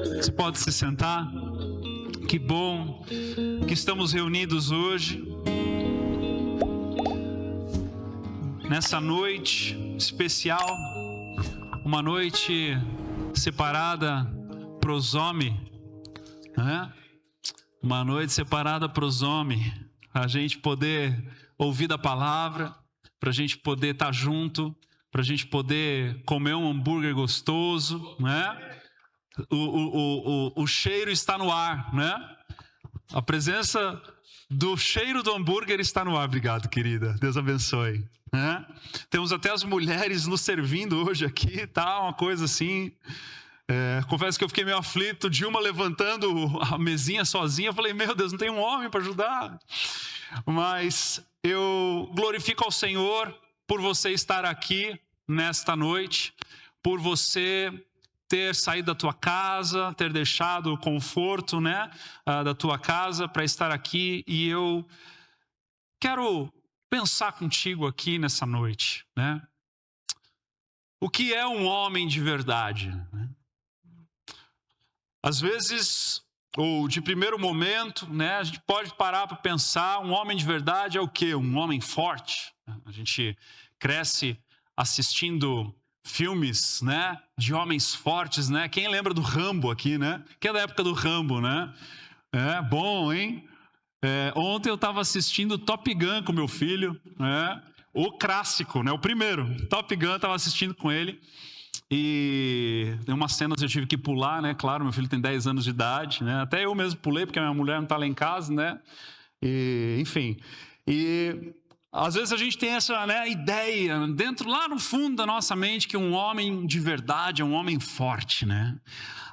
Você pode se sentar. Que bom que estamos reunidos hoje, nessa noite especial, uma noite separada para os homens, né? Uma noite separada para os homens, a gente poder ouvir da palavra, para a gente poder estar junto, para a gente poder comer um hambúrguer gostoso, né? O cheiro está no ar, né? A presença do cheiro do hambúrguer está no ar. Obrigado, querida. Deus abençoe, né? Temos até as mulheres nos servindo hoje aqui, tá? Uma coisa assim. Confesso que eu fiquei meio aflito. Dilma levantando a mesinha sozinha. Eu falei, meu Deus, não tem um homem para ajudar. Mas eu glorifico ao Senhor por você estar aqui nesta noite, por você ter saído da tua casa, ter deixado o conforto, né, da tua casa para estar aqui. E eu quero pensar contigo aqui nessa noite, né? O que é um homem de verdade, né? Às vezes, ou de primeiro momento, né, a gente pode parar para pensar, um homem de verdade é o quê? Um homem forte. A gente cresce assistindo filmes, né, de homens fortes, né? Quem lembra do Rambo aqui, né? Quem é da época do Rambo, né? É bom, hein? Ontem eu estava assistindo Top Gun com meu filho, né? O clássico, né? O primeiro, Top Gun, estava assistindo com ele. E tem umas cenas que eu tive que pular, né? Claro, meu filho tem 10 anos de idade, né? Até eu mesmo pulei, porque a minha mulher não está lá em casa, né? E, enfim. E às vezes a gente tem essa, né, ideia, dentro, lá no fundo da nossa mente, que um homem de verdade é um homem forte, né?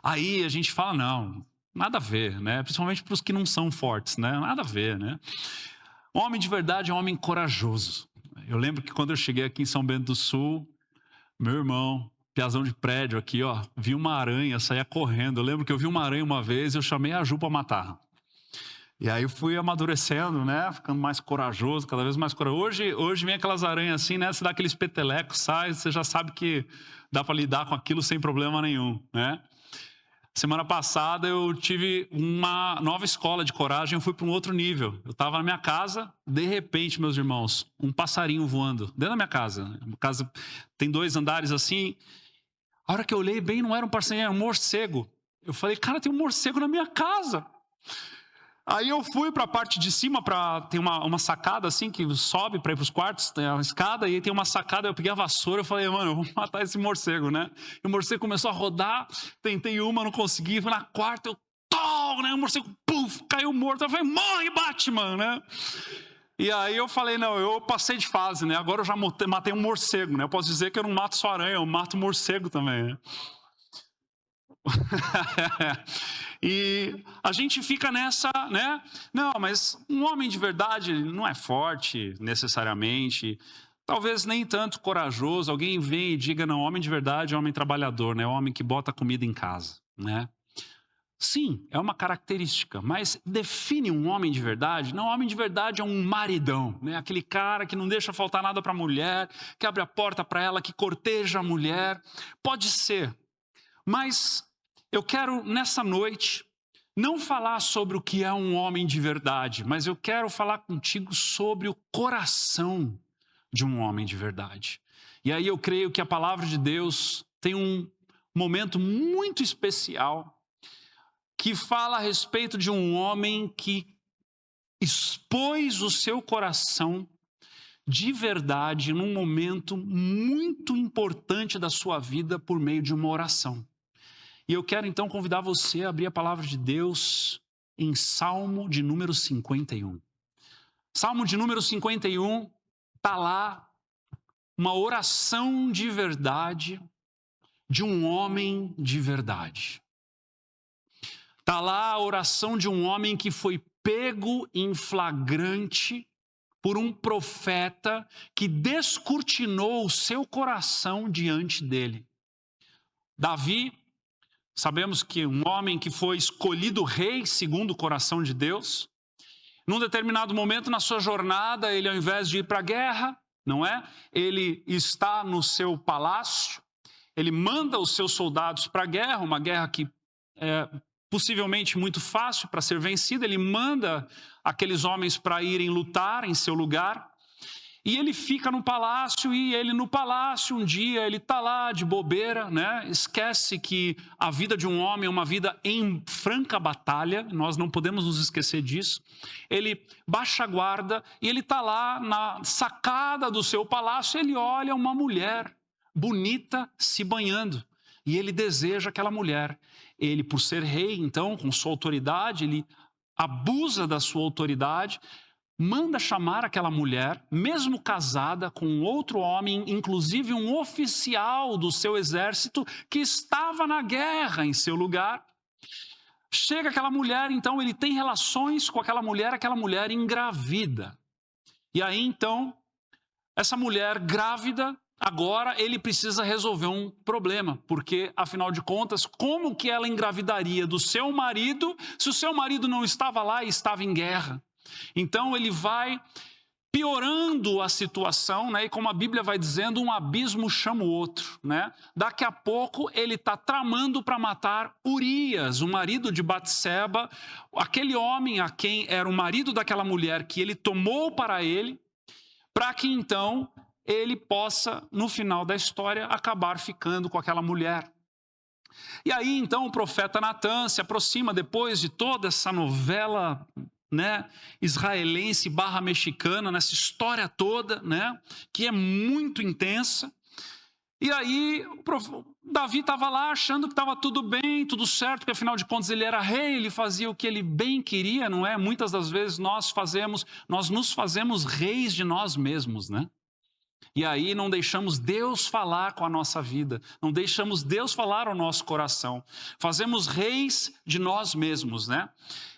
Aí a gente fala, não, nada a ver, né? Principalmente para os que não são fortes, né? Nada a ver, né? Um homem de verdade é um homem corajoso. Eu lembro que quando eu cheguei aqui em São Bento do Sul, meu irmão, piazão de prédio aqui, ó, vi uma aranha, saía correndo. Eu lembro que eu vi uma aranha uma vez, eu chamei a Ju para matar. E aí eu fui amadurecendo, né, ficando mais corajoso, cada vez mais corajoso. Hoje vem aquelas aranhas assim, né, você dá aqueles petelecos, sai, você já sabe que dá para lidar com aquilo sem problema nenhum, né? Semana passada eu tive uma nova escola de coragem, eu fui para um outro nível. Eu estava na minha casa, de repente, meus irmãos, um passarinho voando dentro da minha casa. A casa tem 2 andares assim. A hora que eu olhei bem, não era um passarinho, era um morcego. Eu falei, cara, tem um morcego na minha casa. Aí eu fui para a parte de cima, tem uma sacada assim, que sobe para ir para os quartos, tem a escada, e aí tem uma sacada, eu peguei a vassoura, eu falei, mano, eu vou matar esse morcego, né? E o morcego começou a rodar, tentei uma, não consegui, fui na quarta, né? O morcego, puf, caiu morto, eu falei, morre, Batman, né? E aí eu falei, não, eu passei de fase, né? Agora eu já matei um morcego, né? Eu posso dizer que eu não mato só aranha, eu mato morcego também, né? E a gente fica nessa, né? Não, mas um homem de verdade não é forte necessariamente, talvez nem tanto corajoso. Alguém vem e diga, não, homem de verdade é homem trabalhador, né? Homem que bota comida em casa, né? Sim, é uma característica, mas define um homem de verdade? Não, homem de verdade é um maridão, né? Aquele cara que não deixa faltar nada para a mulher, que abre a porta para ela, que corteja a mulher. Pode ser, mas eu quero, nessa noite, não falar sobre o que é um homem de verdade, mas eu quero falar contigo sobre o coração de um homem de verdade. E aí eu creio que a palavra de Deus tem um momento muito especial que fala a respeito de um homem que expôs o seu coração de verdade num momento muito importante da sua vida por meio de uma oração. E eu quero então convidar você a abrir a palavra de Deus em Salmo de número 51. Salmo de número 51, está lá uma oração de verdade de um homem de verdade. Está lá a oração de um homem que foi pego em flagrante por um profeta que descortinou o seu coração diante dele. Davi, sabemos que um homem que foi escolhido rei segundo o coração de Deus, num determinado momento na sua jornada, ele ao invés de ir para a guerra, não é? Ele está no seu palácio, ele manda os seus soldados para a guerra, uma guerra que possivelmente muito fácil para ser vencida. Ele manda aqueles homens para irem lutar em seu lugar. E ele fica no palácio, e ele no palácio, um dia, ele está lá de bobeira, né? Esquece que a vida de um homem é uma vida em franca batalha, nós não podemos nos esquecer disso. Ele baixa a guarda, e ele está lá na sacada do seu palácio, ele olha uma mulher bonita se banhando, e ele deseja aquela mulher. Ele, por ser rei, então, com sua autoridade, ele abusa da sua autoridade, manda chamar aquela mulher, mesmo casada com outro homem, inclusive um oficial do seu exército que estava na guerra em seu lugar. Chega aquela mulher, então ele tem relações com aquela mulher engravida. E aí então, essa mulher grávida, agora ele precisa resolver um problema, porque afinal de contas, como que ela engravidaria do seu marido, se o seu marido não estava lá e estava em guerra? Então ele vai piorando a situação, né? E como a Bíblia vai dizendo, um abismo chama o outro, né? Daqui a pouco ele está tramando para matar Urias, o marido de Batseba, aquele homem a quem era o marido daquela mulher que ele tomou para ele, para que então ele possa, no final da história, acabar ficando com aquela mulher. E aí então o profeta Natan se aproxima, depois de toda essa novela, né, israelense / mexicana, nessa história toda, né, que é muito intensa. E aí Davi estava lá achando que estava tudo bem, tudo certo, porque afinal de contas ele era rei, ele fazia o que ele bem queria, não é? Muitas das vezes nós nos fazemos reis de nós mesmos, né? E aí não deixamos Deus falar com a nossa vida, não deixamos Deus falar ao nosso coração. Fazemos reis de nós mesmos, né?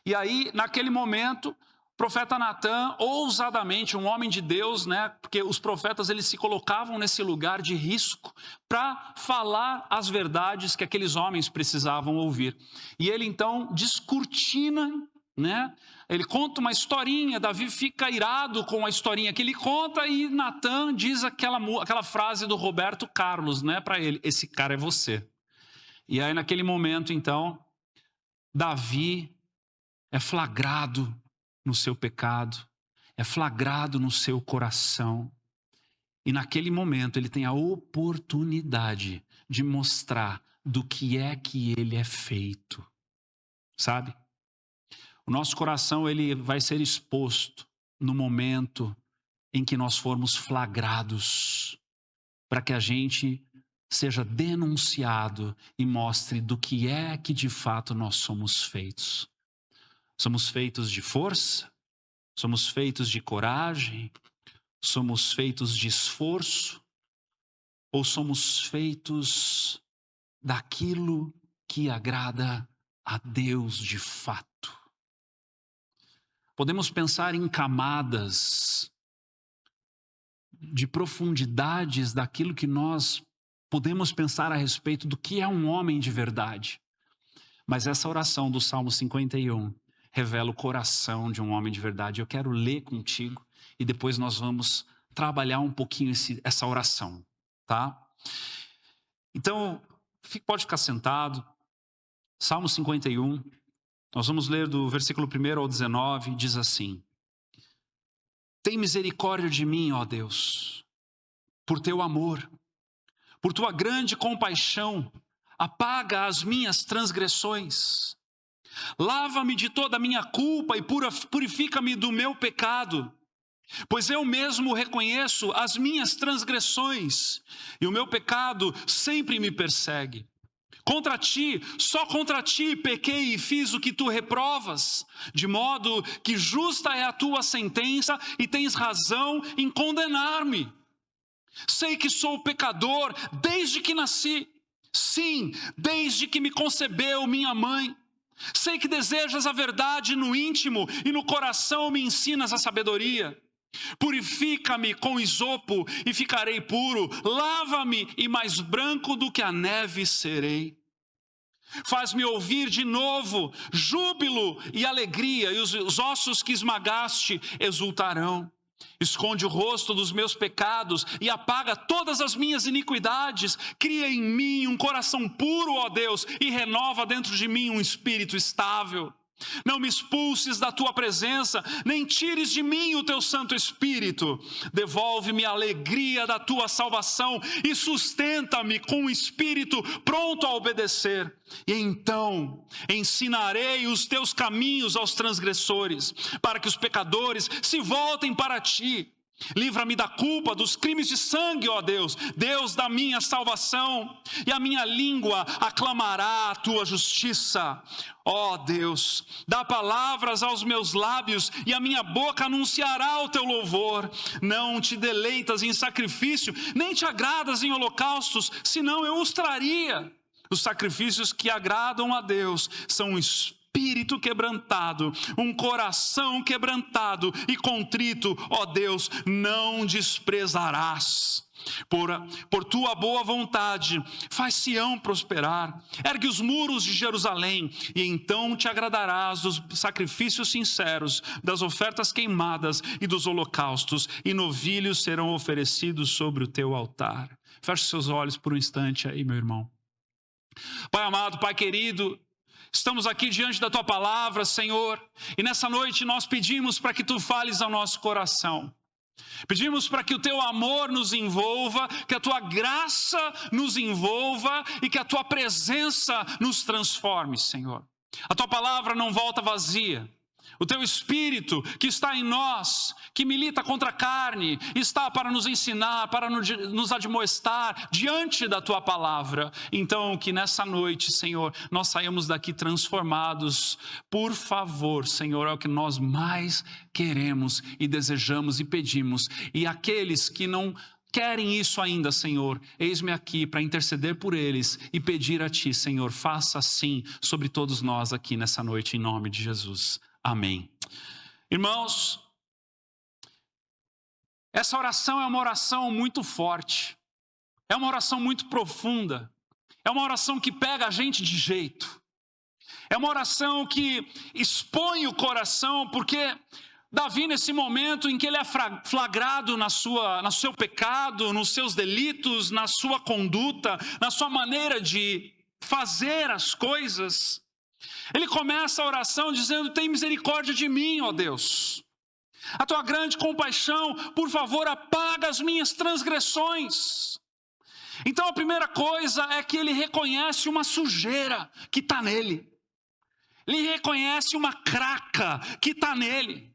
E aí, naquele momento, o profeta Natan, ousadamente, um homem de Deus, né? Porque os profetas eles se colocavam nesse lugar de risco para falar as verdades que aqueles homens precisavam ouvir. E ele então descortina, né? Ele conta uma historinha, Davi fica irado com a historinha que ele conta, e Natan diz aquela frase do Roberto Carlos, né, para ele: esse cara é você. E aí naquele momento então, Davi é flagrado no seu pecado, é flagrado no seu coração, e naquele momento ele tem a oportunidade de mostrar do que é que ele é feito, sabe? O nosso coração ele vai ser exposto no momento em que nós formos flagrados, para que a gente seja denunciado e mostre do que é que de fato nós somos feitos. Somos feitos de força? Somos feitos de coragem? Somos feitos de esforço? Ou somos feitos daquilo que agrada a Deus de fato? Podemos pensar em camadas de profundidades daquilo que nós podemos pensar a respeito do que é um homem de verdade. Mas essa oração do Salmo 51 revela o coração de um homem de verdade. Eu quero ler contigo e depois nós vamos trabalhar um pouquinho essa oração, tá? Então, pode ficar sentado. Salmo 51. Nós vamos ler do versículo 1 ao 19, diz assim: tem misericórdia de mim, ó Deus, por teu amor, por tua grande compaixão, apaga as minhas transgressões. Lava-me de toda a minha culpa e purifica-me do meu pecado, pois eu mesmo reconheço as minhas transgressões e o meu pecado sempre me persegue. Contra ti, só contra ti pequei e fiz o que tu reprovas, de modo que justa é a tua sentença e tens razão em condenar-me. Sei que sou pecador desde que nasci, sim, desde que me concebeu minha mãe. Sei que desejas a verdade no íntimo e no coração me ensinas a sabedoria. Purifica-me com isopo e ficarei puro, lava-me e mais branco do que a neve serei. Faz-me ouvir de novo júbilo e alegria, e os ossos que esmagaste exultarão. Esconde o rosto dos meus pecados e apaga todas as minhas iniquidades. Cria em mim um coração puro, ó Deus, e renova dentro de mim um espírito estável. Não me expulses da tua presença, nem tires de mim o teu Santo Espírito. Devolve-me a alegria da tua salvação e sustenta-me com um espírito pronto a obedecer. E então ensinarei os teus caminhos aos transgressores, para que os pecadores se voltem para ti. Livra-me da culpa dos crimes de sangue, ó Deus, Deus da minha salvação, e a minha língua aclamará a tua justiça. Ó Deus, dá palavras aos meus lábios, e a minha boca anunciará o teu louvor. Não te deleitas em sacrifício, nem te agradas em holocaustos, senão eu os traria. Os sacrifícios que agradam a Deus são o espírito quebrantado, um coração quebrantado e contrito, ó Deus, não desprezarás. Por tua boa vontade, faz Sião prosperar, ergue os muros de Jerusalém, e então te agradarás dos sacrifícios sinceros, das ofertas queimadas e dos holocaustos, e novilhos serão oferecidos sobre o teu altar. Feche seus olhos por um instante aí, meu irmão. Pai amado, Pai querido, estamos aqui diante da tua palavra, Senhor, e nessa noite nós pedimos para que tu fales ao nosso coração. Pedimos para que o teu amor nos envolva, que a tua graça nos envolva e que a tua presença nos transforme, Senhor. A tua palavra não volta vazia. O teu Espírito que está em nós, que milita contra a carne, está para nos ensinar, para nos admoestar diante da tua palavra. Então, que nessa noite, Senhor, nós saímos daqui transformados. Por favor, Senhor, é o que nós mais queremos e desejamos e pedimos. E aqueles que não querem isso ainda, Senhor, eis-me aqui para interceder por eles e pedir a ti, Senhor, faça assim sobre todos nós aqui nessa noite, em nome de Jesus. Amém. Irmãos, essa oração é uma oração muito forte, é uma oração muito profunda, é uma oração que pega a gente de jeito, é uma oração que expõe o coração, porque Davi, nesse momento em que ele é flagrado no seu pecado, nos seus delitos, na sua conduta, na sua maneira de fazer as coisas, ele começa a oração dizendo: tem misericórdia de mim, ó Deus. A tua grande compaixão, por favor, apaga as minhas transgressões. Então a primeira coisa é que ele reconhece uma sujeira que está nele. Ele reconhece uma craca que está nele.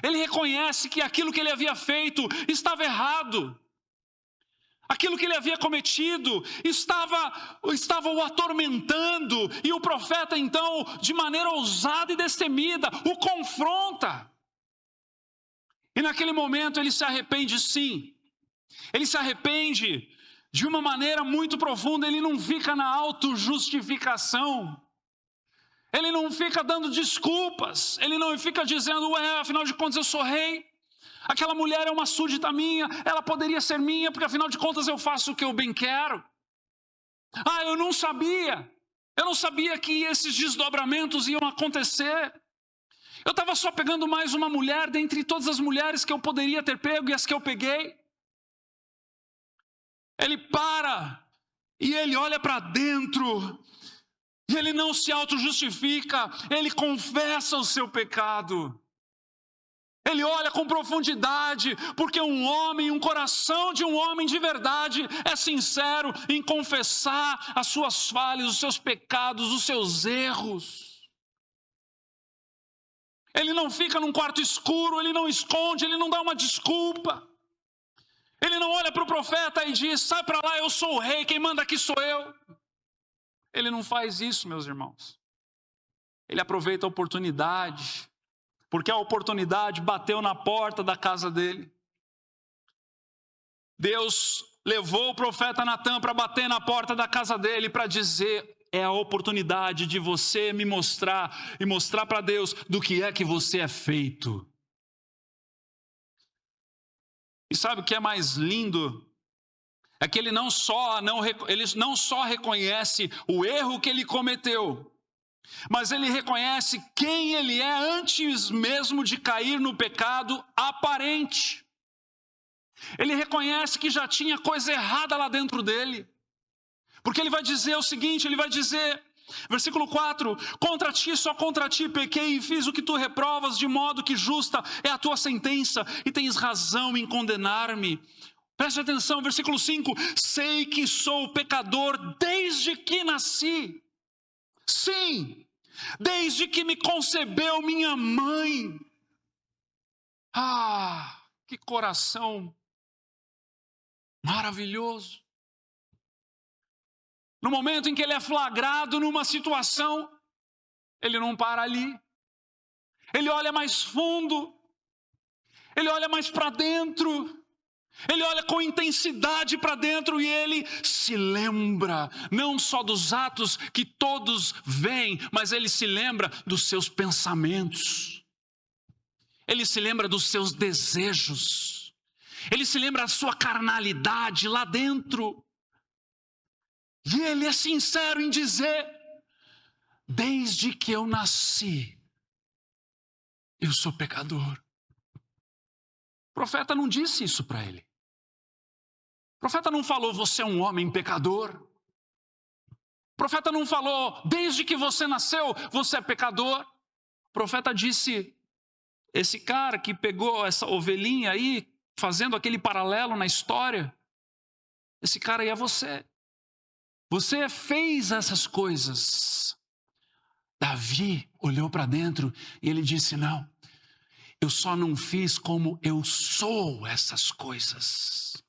Ele reconhece que aquilo que ele havia feito estava errado. Aquilo que ele havia cometido estava o atormentando, e o profeta então, de maneira ousada e destemida, o confronta. E naquele momento ele se arrepende, sim. Ele se arrepende de uma maneira muito profunda. Ele não fica na autojustificação. Ele não fica dando desculpas. Ele não fica dizendo: afinal de contas eu sou rei. Aquela mulher é uma súdita minha, ela poderia ser minha, porque afinal de contas eu faço o que eu bem quero. Eu não sabia que esses desdobramentos iam acontecer. Eu estava só pegando mais uma mulher dentre todas as mulheres que eu poderia ter pego e as que eu peguei. Ele para e ele olha para dentro, e ele não se auto-justifica, ele confessa o seu pecado. Ele olha com profundidade, porque um coração de um homem de verdade é sincero em confessar as suas falhas, os seus pecados, os seus erros. Ele não fica num quarto escuro, ele não esconde, ele não dá uma desculpa. Ele não olha para o profeta e diz: sai para lá, eu sou o rei, quem manda aqui sou eu. Ele não faz isso, meus irmãos. Ele aproveita a oportunidade, porque a oportunidade bateu na porta da casa dele. Deus levou o profeta Natã para bater na porta da casa dele, para dizer: é a oportunidade de você me mostrar e mostrar para Deus do que é que você é feito. E sabe o que é mais lindo? É que ele não só reconhece o erro que ele cometeu, mas ele reconhece quem ele é antes mesmo de cair no pecado aparente. Ele reconhece que já tinha coisa errada lá dentro dele. Porque ele vai dizer o seguinte, ele vai dizer, versículo 4, contra ti, só contra ti pequei e fiz o que tu reprovas, de modo que justa é a tua sentença e tens razão em condenar-me. Preste atenção, versículo 5, sei que sou pecador desde que nasci. Sim, desde que me concebeu minha mãe. Ah, que coração maravilhoso. No momento em que ele é flagrado numa situação, ele não para ali. Ele olha mais fundo. Ele olha mais para dentro. Ele olha com intensidade para dentro e ele se lembra, não só dos atos que todos veem, mas ele se lembra dos seus pensamentos. Ele se lembra dos seus desejos. Ele se lembra da sua carnalidade lá dentro. E ele é sincero em dizer, desde que eu nasci, eu sou pecador. O profeta não disse isso para ele. O profeta não falou, você é um homem pecador. O profeta não falou, desde que você nasceu, você é pecador. O profeta disse, esse cara que pegou essa ovelhinha aí, fazendo aquele paralelo na história, esse cara aí é você. Você fez essas coisas. Davi olhou para dentro e ele disse, não, eu só não fiz como eu sou essas coisas.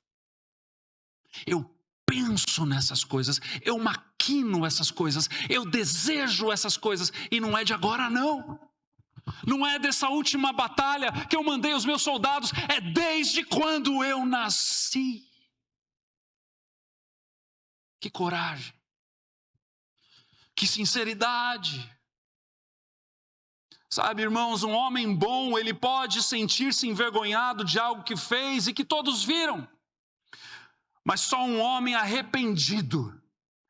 Eu penso nessas coisas, eu maquino essas coisas, eu desejo essas coisas, e não é de agora não. Não é dessa última batalha que eu mandei os meus soldados, é desde quando eu nasci. Que coragem, que sinceridade. Sabe, irmãos, um homem bom, ele pode sentir-se envergonhado de algo que fez e que todos viram. Mas só um homem arrependido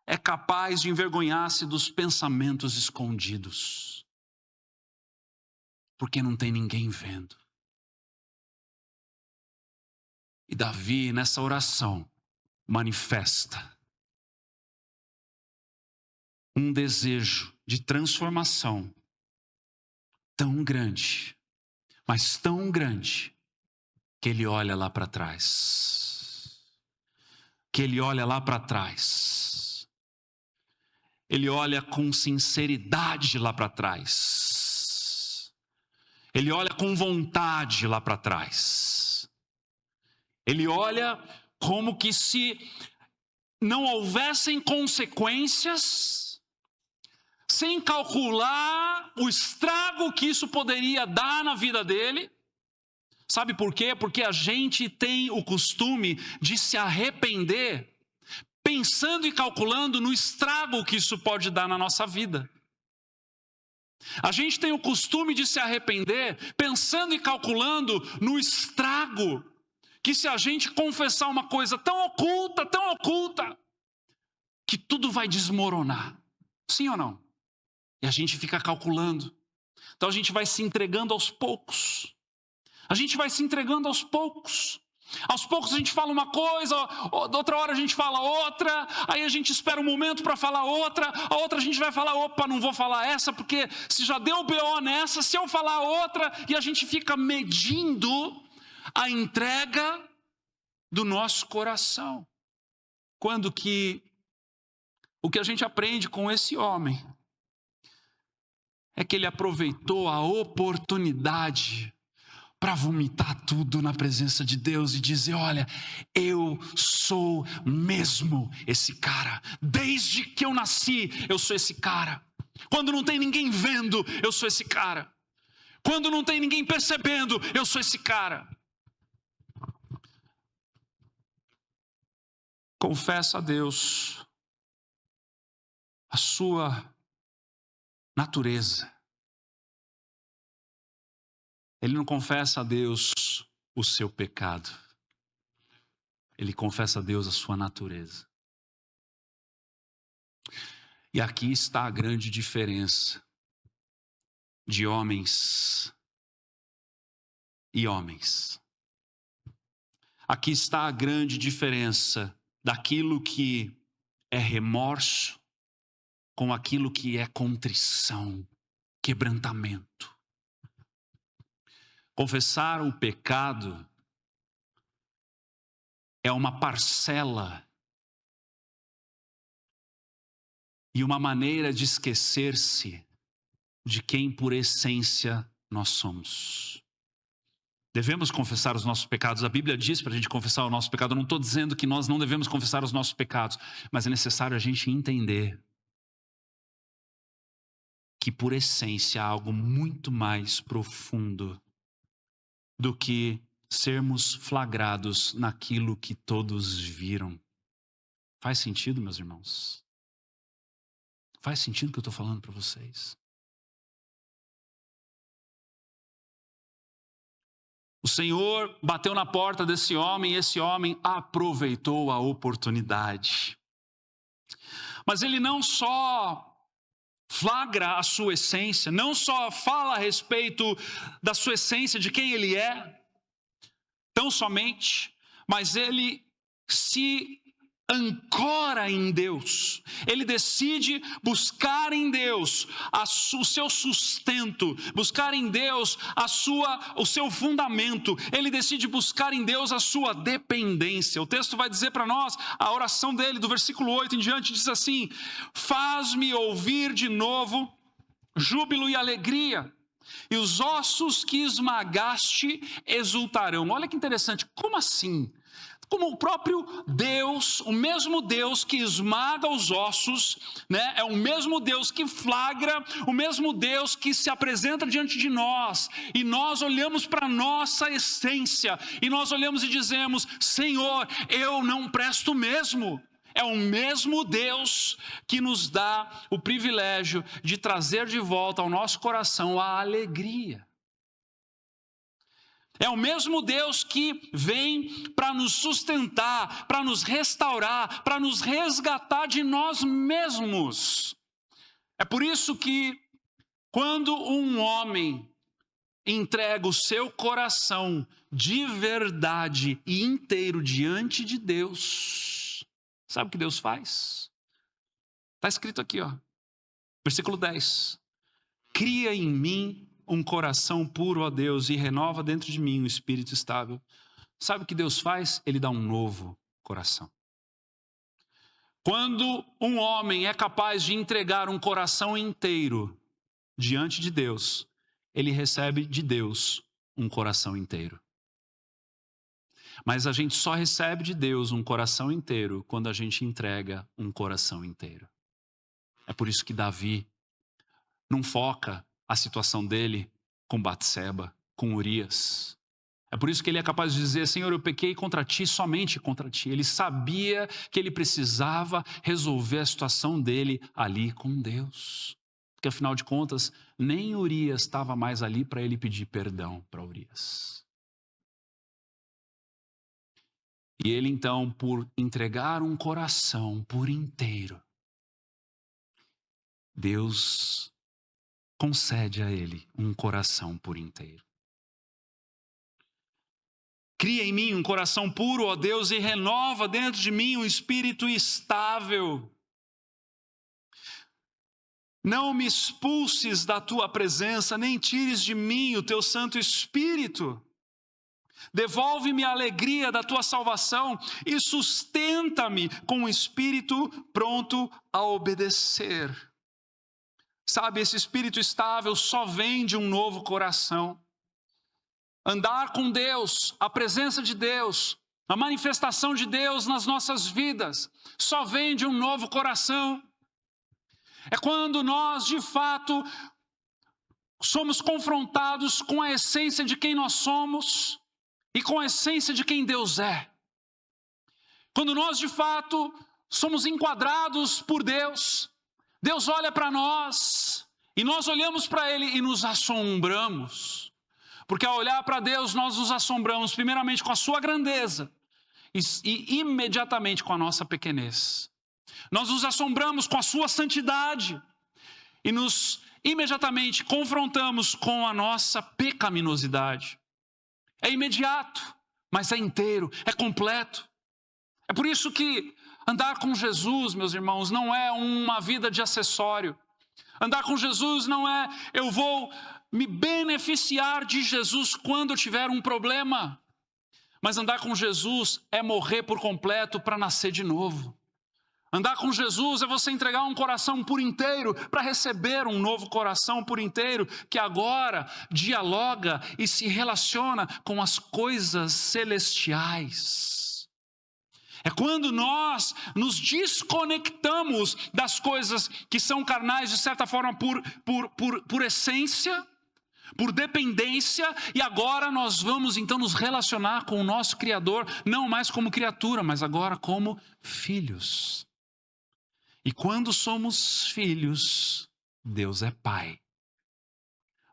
é capaz de envergonhar-se dos pensamentos escondidos. Porque não tem ninguém vendo. E Davi, nessa oração, manifesta um desejo de transformação tão grande, mas tão grande, que ele olha lá para trás. Que ele olha lá para trás. Ele olha com sinceridade lá para trás. Ele olha com vontade lá para trás. Ele olha como que se não houvessem consequências, sem calcular o estrago que isso poderia dar na vida dele. Sabe por quê? Porque a gente tem o costume de se arrepender, pensando e calculando no estrago que isso pode dar na nossa vida. A gente tem o costume de se arrepender, pensando e calculando no estrago, que se a gente confessar uma coisa tão oculta, que tudo vai desmoronar. Sim ou não? E a gente fica calculando. Então a gente vai se entregando aos poucos. A gente vai se entregando aos poucos. Aos poucos a gente fala uma coisa, outra hora a gente fala outra, aí a gente espera um momento para falar outra, a outra a gente vai falar, opa, não vou falar essa, porque se já deu BO nessa, se eu falar outra, e a gente fica medindo a entrega do nosso coração. Quando que o que a gente aprende com esse homem é que ele aproveitou a oportunidade para vomitar tudo na presença de Deus e dizer, olha, eu sou mesmo esse cara. Desde que eu nasci, eu sou esse cara. Quando não tem ninguém vendo, eu sou esse cara. Quando não tem ninguém percebendo, eu sou esse cara. Confessa a Deus a sua natureza. Ele não confessa a Deus o seu pecado. Ele confessa a Deus a sua natureza. E aqui está a grande diferença de homens e homens. Aqui está a grande diferença daquilo que é remorso com aquilo que é contrição, quebrantamento. Confessar o pecado é uma parcela e uma maneira de esquecer-se de quem por essência nós somos. Devemos confessar os nossos pecados. A Bíblia diz para a gente confessar o nosso pecado. Eu não estou dizendo que nós não devemos confessar os nossos pecados, mas é necessário a gente entender que por essência há algo muito mais profundo do que sermos flagrados naquilo que todos viram. Faz sentido, meus irmãos? Faz sentido o que eu estou falando para vocês? O Senhor bateu na porta desse homem e esse homem aproveitou a oportunidade. Mas ele não só flagra a sua essência, não só fala a respeito da sua essência, de quem ele é, tão somente, mas ele se ancora em Deus. Ele decide buscar em Deus o seu sustento, buscar em Deus o seu fundamento. Ele decide buscar em Deus a sua dependência. O texto vai dizer para nós, a oração dele, do versículo 8 em diante, diz assim: faz-me ouvir de novo júbilo e alegria, e os ossos que esmagaste exultarão. Olha que interessante, como assim? Como o próprio Deus, o mesmo Deus que esmaga os ossos, né? É o mesmo Deus que flagra, o mesmo Deus que se apresenta diante de nós, e nós olhamos para a nossa essência, e nós olhamos e dizemos: Senhor, eu não presto mesmo. É o mesmo Deus que nos dá o privilégio de trazer de volta ao nosso coração a alegria. É o mesmo Deus que vem para nos sustentar, para nos restaurar, para nos resgatar de nós mesmos. É por isso que, quando um homem entrega o seu coração de verdade e inteiro diante de Deus, sabe o que Deus faz? Está escrito aqui, versículo 10. Cria em mim um coração puro, ó Deus, e renova dentro de mim um espírito estável. Sabe o que Deus faz? Ele dá um novo coração. Quando um homem é capaz de entregar um coração inteiro diante de Deus, ele recebe de Deus um coração inteiro. Mas a gente só recebe de Deus um coração inteiro quando a gente entrega um coração inteiro. É por isso que Davi não foca a situação dele com Batseba, com Urias. É por isso que ele é capaz de dizer: Senhor, eu pequei contra ti, somente contra ti. Ele sabia que ele precisava resolver a situação dele ali com Deus. Porque afinal de contas, nem Urias estava mais ali para ele pedir perdão para Urias. E ele então, por entregar um coração por inteiro, Deus concede a ele um coração por inteiro. Cria em mim um coração puro, ó Deus, e renova dentro de mim um espírito estável. Não me expulses da tua presença, nem tires de mim o teu Santo Espírito. Devolve-me a alegria da tua salvação e sustenta-me com um espírito pronto a obedecer. Sabe, esse espírito estável só vem de um novo coração. Andar com Deus, a presença de Deus, a manifestação de Deus nas nossas vidas, só vem de um novo coração. É quando nós, de fato, somos confrontados com a essência de quem nós somos e com a essência de quem Deus é. Quando nós, de fato, somos enquadrados por Deus, Deus olha para nós e nós olhamos para Ele e nos assombramos. Porque ao olhar para Deus, nós nos assombramos primeiramente com a sua grandeza e imediatamente com a nossa pequenez. Nós nos assombramos com a sua santidade e nos imediatamente confrontamos com a nossa pecaminosidade. É imediato. mas é inteiro, é completo. É por isso que andar com Jesus, meus irmãos, não é uma vida de acessório. Andar com Jesus não é eu vou me beneficiar de Jesus quando eu tiver um problema. Mas andar com Jesus é morrer por completo para nascer de novo. Andar com Jesus é você entregar um coração por inteiro para receber um novo coração por inteiro, que agora dialoga e se relaciona com as coisas celestiais. É quando nós nos desconectamos das coisas que são carnais, de certa forma, por essência, por dependência, e agora nós vamos então nos relacionar com o nosso Criador, não mais como criatura, mas agora como filhos. E quando somos filhos, Deus é Pai.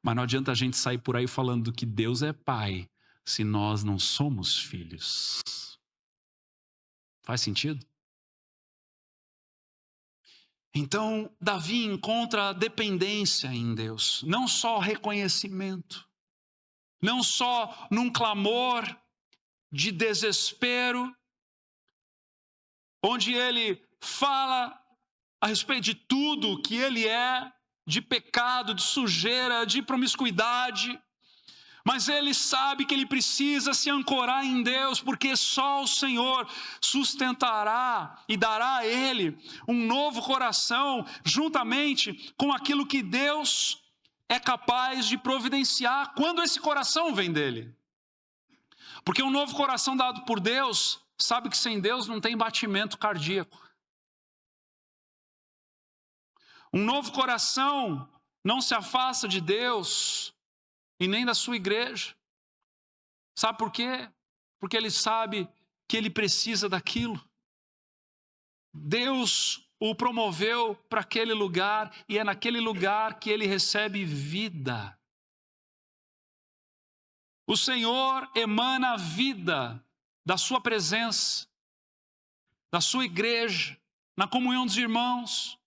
Mas não adianta a gente sair por aí falando que Deus é Pai, se nós não somos filhos. Faz sentido? Então, Davi encontra dependência em Deus, não só reconhecimento, não só num clamor de desespero, onde ele fala a respeito de tudo que ele é, de pecado, de sujeira, de promiscuidade, mas ele sabe que ele precisa se ancorar em Deus, porque só o Senhor sustentará e dará a ele um novo coração, juntamente com aquilo que Deus é capaz de providenciar quando esse coração vem dele. Porque um novo coração dado por Deus, sabe que sem Deus não tem batimento cardíaco. Um novo coração não se afasta de Deus e nem da sua igreja. Sabe por quê? Porque ele sabe que ele precisa daquilo. Deus o promoveu para aquele lugar e é naquele lugar que ele recebe vida. O Senhor emana a vida da sua presença, da sua igreja, na comunhão dos irmãos,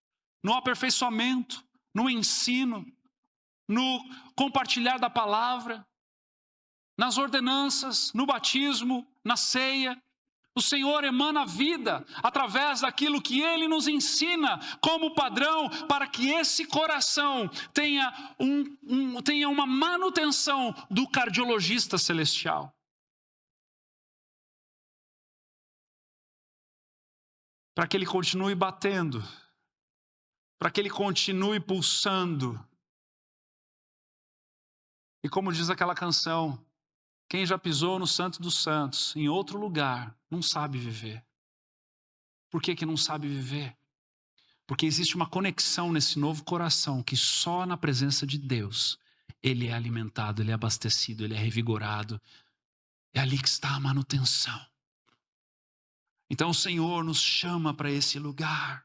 no aperfeiçoamento, no ensino, no compartilhar da palavra, nas ordenanças, no batismo, na ceia. O Senhor emana vida através daquilo que Ele nos ensina como padrão para que esse coração tenha uma manutenção do cardiologista celestial. Para que ele continue batendo, para que ele continue pulsando. E como diz aquela canção, quem já pisou no Santo dos Santos, em outro lugar, não sabe viver. Por que não sabe viver? Porque existe uma conexão nesse novo coração que só na presença de Deus ele é alimentado, ele é abastecido, ele é revigorado. É ali que está a manutenção. Então o Senhor nos chama para esse lugar.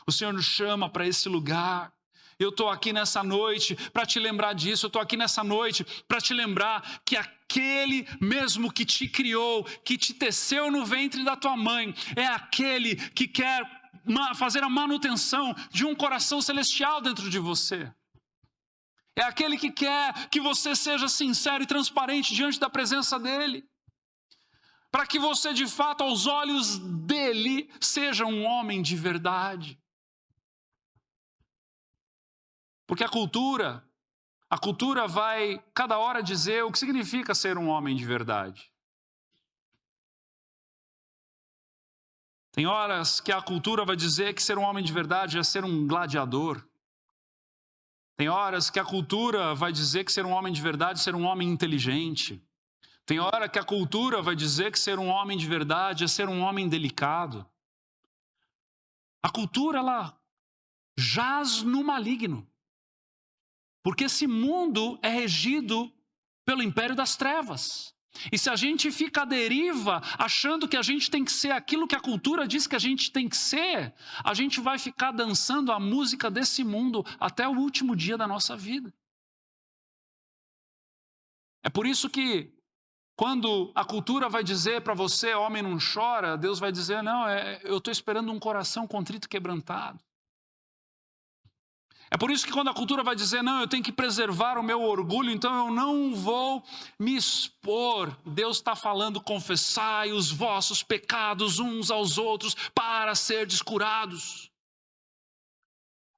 O Senhor nos chama para esse lugar. Eu estou aqui nessa noite para te lembrar disso. Eu estou aqui nessa noite para te lembrar que aquele mesmo que te criou, que te teceu no ventre da tua mãe, é aquele que quer fazer a manutenção de um coração celestial dentro de você. É aquele que quer que você seja sincero e transparente diante da presença dEle. Para que você, de fato, aos olhos dEle, seja um homem de verdade. Porque a cultura vai cada hora dizer o que significa ser um homem de verdade. Tem horas que a cultura vai dizer que ser um homem de verdade é ser um gladiador. Tem horas que a cultura vai dizer que ser um homem de verdade é ser um homem inteligente. Tem hora que a cultura vai dizer que ser um homem de verdade é ser um homem delicado. A cultura, ela jaz no maligno. Porque esse mundo é regido pelo império das trevas. E se a gente fica à deriva, achando que a gente tem que ser aquilo que a cultura diz que a gente tem que ser, a gente vai ficar dançando a música desse mundo até o último dia da nossa vida. É por isso que, quando a cultura vai dizer para você, homem não chora, Deus vai dizer, não, eu estou esperando um coração contrito e quebrantado. É por isso que quando a cultura vai dizer, não, eu tenho que preservar o meu orgulho, então eu não vou me expor. Deus está falando, confessai os vossos pecados uns aos outros para serdes curados.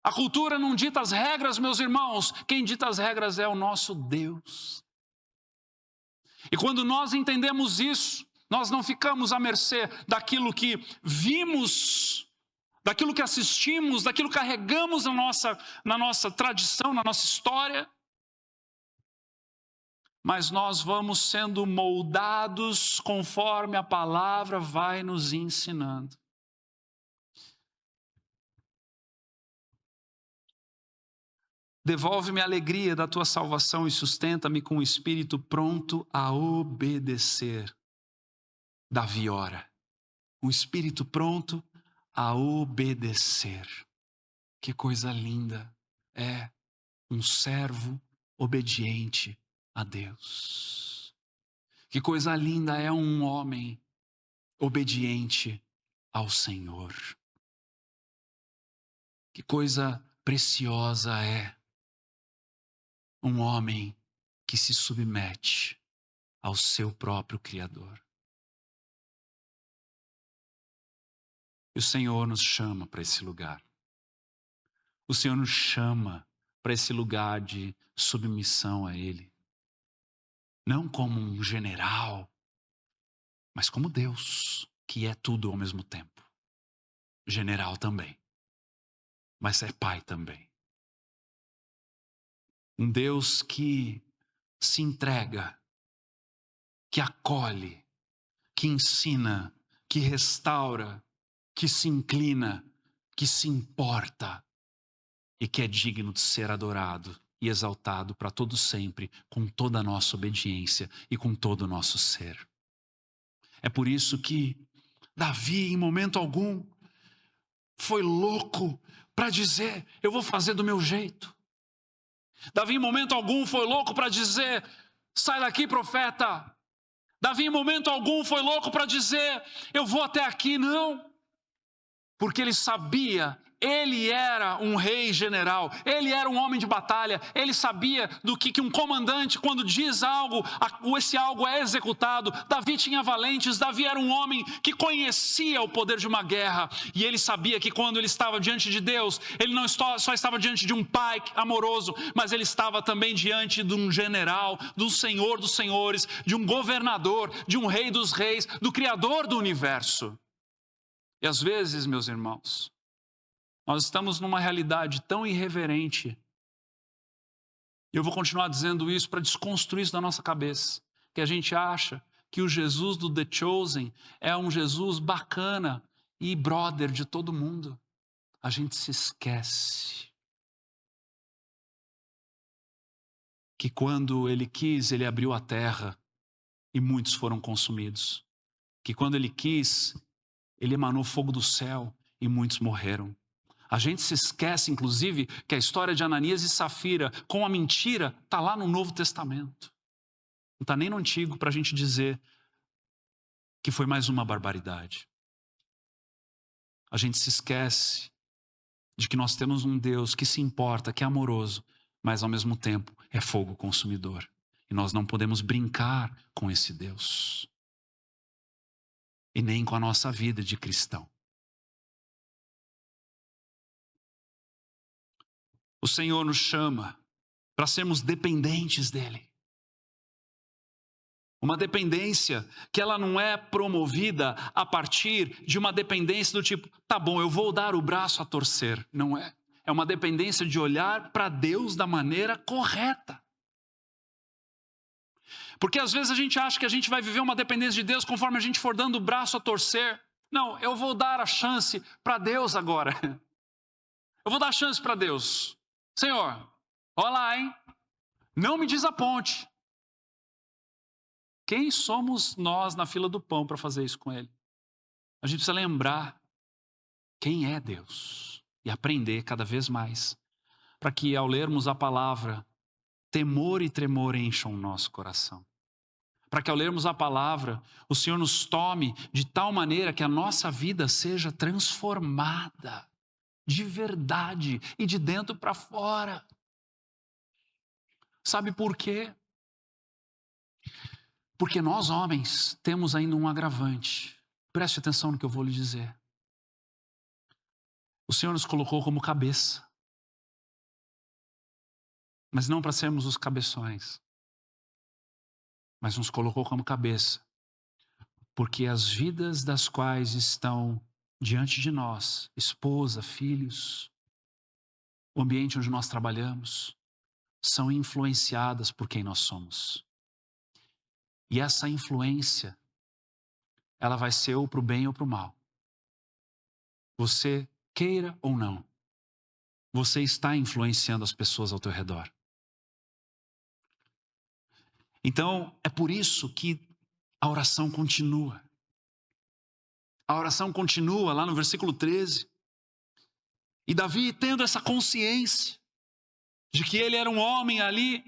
A cultura não dita as regras, meus irmãos. Quem dita as regras é o nosso Deus. E quando nós entendemos isso, nós não ficamos à mercê daquilo que vimos, daquilo que assistimos, daquilo que carregamos na nossa tradição, na nossa história. Mas nós vamos sendo moldados conforme a palavra vai nos ensinando. Devolve-me a alegria da tua salvação e sustenta-me com o espírito pronto a obedecer. Davi ora, um espírito pronto a obedecer. Que coisa linda é um servo obediente a Deus. Que coisa linda é um homem obediente ao Senhor. Que coisa preciosa é um homem que se submete ao seu próprio Criador. E o Senhor nos chama para esse lugar. O Senhor nos chama para esse lugar de submissão a Ele. Não como um general, mas como Deus, que é tudo ao mesmo tempo. General também, mas é Pai também. Um Deus que se entrega, que acolhe, que ensina, que restaura, que se inclina, que se importa e que é digno de ser adorado e exaltado para todo sempre, com toda a nossa obediência e com todo o nosso ser. É por isso que Davi, em momento algum, foi louco para dizer, eu vou fazer do meu jeito. Davi, em momento algum, foi louco para dizer, sai daqui, profeta. Davi, em momento algum, foi louco para dizer, eu vou até aqui. Não, porque ele sabia, ele era um rei general, ele era um homem de batalha, ele sabia do que um comandante, quando diz algo, esse algo é executado. Davi tinha valentes, Davi era um homem que conhecia o poder de uma guerra, e ele sabia que quando ele estava diante de Deus, ele não só estava diante de um pai amoroso, mas ele estava também diante de um general, do Senhor dos senhores, de um governador, de um rei dos reis, do Criador do universo. E às vezes, meus irmãos, nós estamos numa realidade tão irreverente. Eu vou continuar dizendo isso para desconstruir isso da nossa cabeça. Que a gente acha que o Jesus do The Chosen é um Jesus bacana e brother de todo mundo. A gente se esquece que quando ele quis, ele abriu a terra e muitos foram consumidos. Que quando ele quis, ele emanou fogo do céu e muitos morreram. A gente se esquece, inclusive, que a história de Ananias e Safira com a mentira está lá no Novo Testamento. Não está nem no Antigo para a gente dizer que foi mais uma barbaridade. A gente se esquece de que nós temos um Deus que se importa, que é amoroso, mas ao mesmo tempo é fogo consumidor. E nós não podemos brincar com esse Deus. E nem com a nossa vida de cristão. O Senhor nos chama para sermos dependentes dEle. Uma dependência que ela não é promovida a partir de uma dependência do tipo, tá bom, eu vou dar o braço a torcer. Não é. É uma dependência de olhar para Deus da maneira correta. Porque às vezes a gente acha que a gente vai viver uma dependência de Deus conforme a gente for dando o braço a torcer. Não, eu vou dar a chance para Deus agora. Eu vou dar a chance para Deus. Senhor, olha lá, hein? Não me desaponte. Quem somos nós na fila do pão para fazer isso com Ele? A gente precisa lembrar quem é Deus e aprender cada vez mais, para que ao lermos a palavra, temor e tremor encham o nosso coração. Para que ao lermos a palavra, o Senhor nos tome de tal maneira que a nossa vida seja transformada. de verdade e de dentro para fora. Sabe por quê? Porque nós, homens, temos ainda um agravante. Preste atenção no que eu vou lhe dizer. O Senhor nos colocou como cabeça, mas não para sermos os cabeções, mas nos colocou como cabeça, porque as vidas das quais estão diante de nós, esposa, filhos, o ambiente onde nós trabalhamos, são influenciadas por quem nós somos. E essa influência, ela vai ser ou para o bem ou para o mal. Você queira ou não, você está influenciando as pessoas ao teu redor. Então, é por isso que a oração continua. A oração continua lá no versículo 13. E Davi, tendo essa consciência de que ele era um homem ali,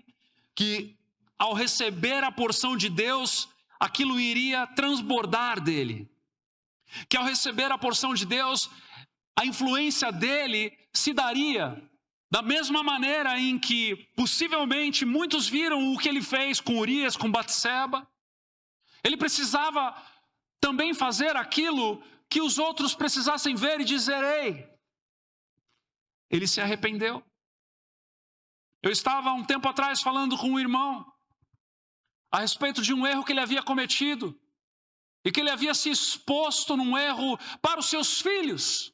que ao receber a porção de Deus, aquilo iria transbordar dele. Que ao receber a porção de Deus, a influência dele se daria da mesma maneira em que possivelmente muitos viram o que ele fez com Urias, com Batseba. Ele precisava também fazer aquilo que os outros precisassem ver e dizer: ei, ele se arrependeu. Eu estava há um tempo atrás falando com um irmão a respeito de um erro que ele havia cometido e que ele havia se exposto num erro para os seus filhos.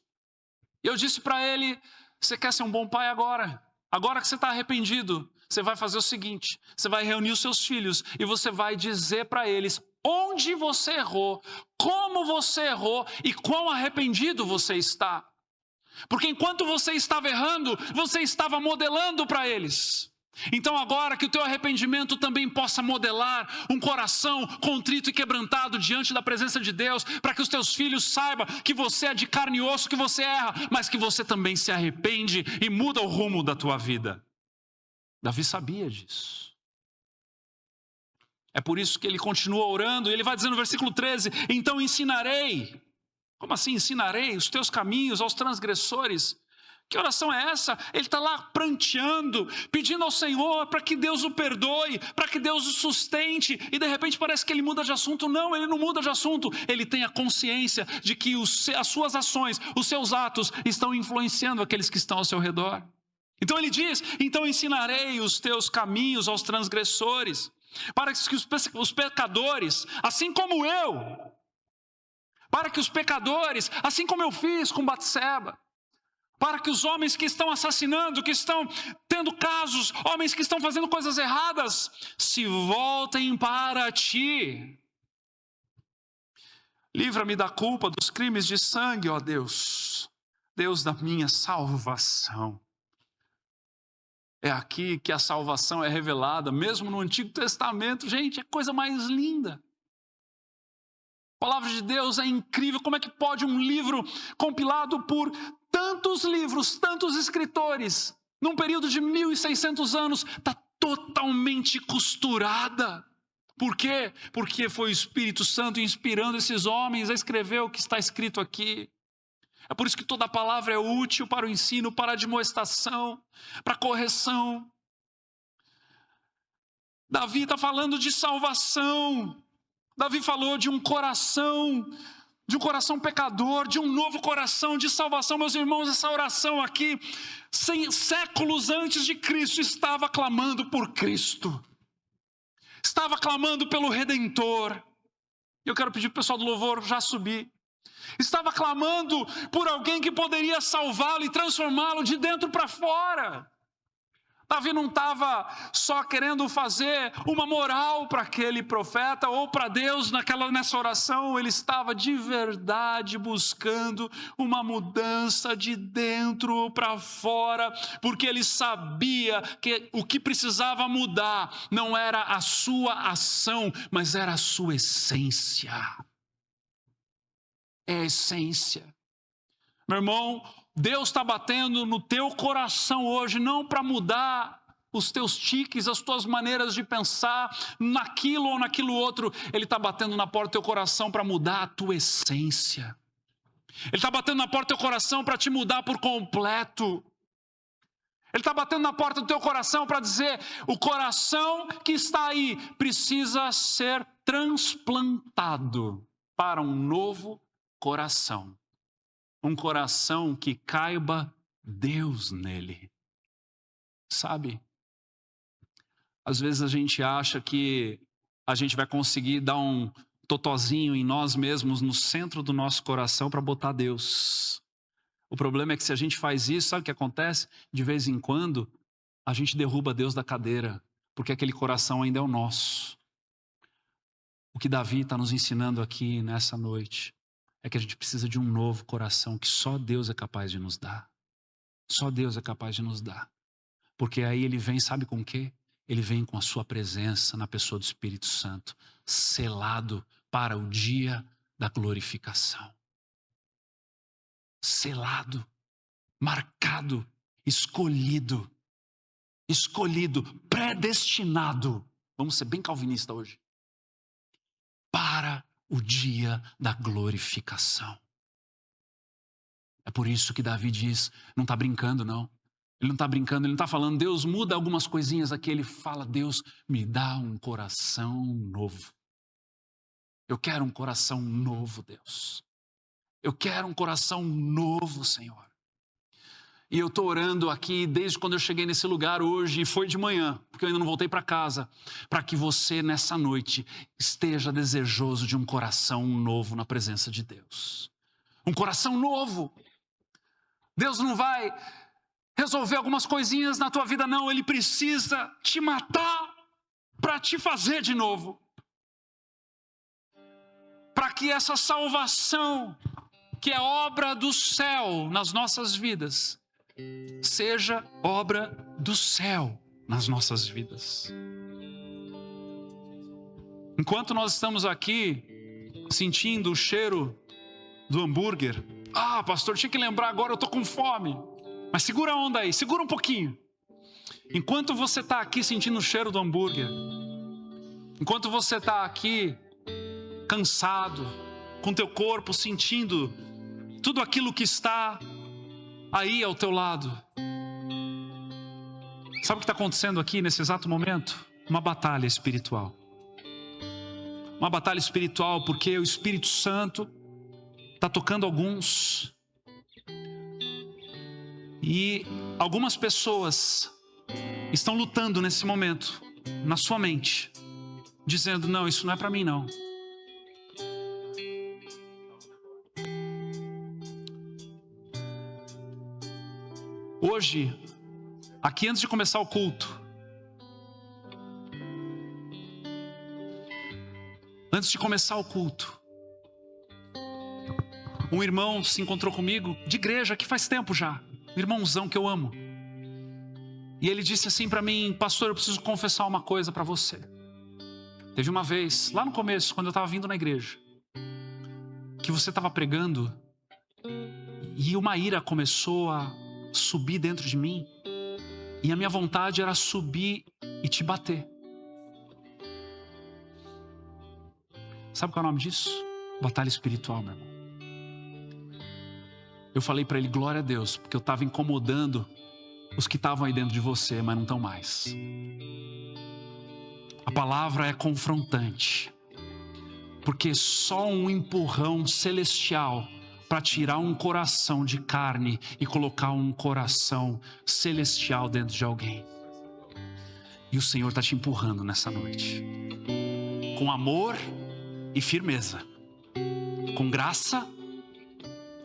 Eu disse para ele: você quer ser um bom pai agora? Agora que você está arrependido, você vai fazer o seguinte: você vai reunir os seus filhos e você vai dizer para eles onde você errou, como você errou e quão arrependido você está. Porque enquanto você estava errando, você estava modelando para eles. Então agora que o teu arrependimento também possa modelar um coração contrito e quebrantado diante da presença de Deus, para que os teus filhos saibam que você é de carne e osso, que você erra, mas que você também se arrepende e muda o rumo da tua vida. Davi sabia disso. É por isso que ele continua orando, e ele vai dizer no versículo 13: então ensinarei. Como assim ensinarei os teus caminhos aos transgressores? Que oração é essa? Ele está lá pranteando, pedindo ao Senhor para que Deus o perdoe, para que Deus o sustente, e de repente parece que ele muda de assunto. Não, ele não muda de assunto. Ele tem a consciência de que as suas ações, os seus atos estão influenciando aqueles que estão ao seu redor. Então ele diz: então ensinarei os teus caminhos aos transgressores, para que os pecadores, assim como eu, para que os pecadores, assim como eu fiz com Batseba, para que os homens que estão assassinando, que estão tendo casos, homens que estão fazendo coisas erradas, se voltem para ti. Livra-me da culpa dos crimes de sangue, ó Deus, Deus da minha salvação. É aqui que a salvação é revelada, mesmo no Antigo Testamento. Gente, é a coisa mais linda. A palavra de Deus é incrível. Como é que pode um livro compilado por tantos livros, tantos escritores, num período de 1600 anos, está totalmente costurada? Por quê? Porque foi o Espírito Santo inspirando esses homens a escrever o que está escrito aqui. É por isso que toda a palavra é útil para o ensino, para a admoestação, para a correção. Davi está falando de salvação. Davi falou de um coração pecador, de um novo coração de salvação. Meus irmãos, essa oração aqui, séculos antes de Cristo, estava clamando por Cristo. Estava clamando pelo Redentor. Eu quero pedir para o pessoal do louvor já subir. Estava clamando por alguém que poderia salvá-lo e transformá-lo de dentro para fora. Davi não estava só querendo fazer uma moral para aquele profeta ou para Deus nessa oração. Ele estava de verdade buscando uma mudança de dentro para fora, porque ele sabia que o que precisava mudar não era a sua ação, mas era a sua essência. É a essência. Meu irmão, Deus está batendo no teu coração hoje, não para mudar os teus tiques, as tuas maneiras de pensar naquilo ou naquilo outro. Ele está batendo na porta do teu coração para mudar a tua essência. Ele está batendo na porta do teu coração para te mudar por completo. Ele está batendo na porta do teu coração para dizer: o coração que está aí precisa ser transplantado para um novo coração. Um coração que caiba Deus nele. Sabe? Às vezes a gente acha que a gente vai conseguir dar um totozinho em nós mesmos, no centro do nosso coração, para botar Deus. O problema é que se a gente faz isso, sabe o que acontece? De vez em quando, a gente derruba Deus da cadeira, porque aquele coração ainda é o nosso. O que Davi está nos ensinando aqui nessa noite é que a gente precisa de um novo coração que só Deus é capaz de nos dar. Só Deus é capaz de nos dar. Porque aí ele vem, sabe com o quê? Ele vem com a sua presença na pessoa do Espírito Santo, selado para o dia da glorificação. Selado, marcado, escolhido, predestinado. Vamos ser bem calvinista hoje. Para o dia da glorificação. É por isso que Davi diz, não está brincando não. Ele não está brincando, ele não está falando, Deus muda algumas coisinhas aqui. Ele fala, Deus me dá um coração novo. Eu quero um coração novo, Deus. Eu quero um coração novo, Senhor. E eu estou orando aqui desde quando eu cheguei nesse lugar hoje, e foi de manhã, porque eu ainda não voltei para casa, para que você nessa noite esteja desejoso de um coração novo na presença de Deus. Um coração novo. Deus não vai resolver algumas coisinhas na tua vida, não. Ele precisa te matar para te fazer de novo. Para que essa salvação, que é obra do céu nas nossas vidas, seja obra do céu nas nossas vidas. Enquanto nós estamos aqui sentindo o cheiro do hambúrguer, pastor, tinha que lembrar agora, eu estou com fome. Mas segura a onda aí, segura um pouquinho. Enquanto você está aqui sentindo o cheiro do hambúrguer, enquanto você está aqui cansado, com teu corpo sentindo tudo aquilo que está aí ao teu lado, sabe o que está acontecendo aqui nesse exato momento? Uma batalha espiritual. Uma batalha espiritual porque o Espírito Santo está tocando alguns. E algumas pessoas estão lutando nesse momento, na sua mente, dizendo, não, isso não é para mim não. Hoje, aqui antes de começar o culto, um irmão se encontrou comigo, de igreja, que faz tempo já, um irmãozão que eu amo. E ele disse assim para mim, pastor, eu preciso confessar uma coisa para você. Teve uma vez, lá no começo, quando eu estava vindo na igreja, que você estava pregando e uma ira começou a subir dentro de mim, e a minha vontade era subir e te bater. Sabe qual é o nome disso? Batalha espiritual, meu irmão. Eu falei para ele, glória a Deus, porque eu estava incomodando os que estavam aí dentro de você, mas não estão mais. A palavra é confrontante, porque só um empurrão celestial para tirar um coração de carne e colocar um coração celestial dentro de alguém. E o Senhor está te empurrando nessa noite, com amor e firmeza, com graça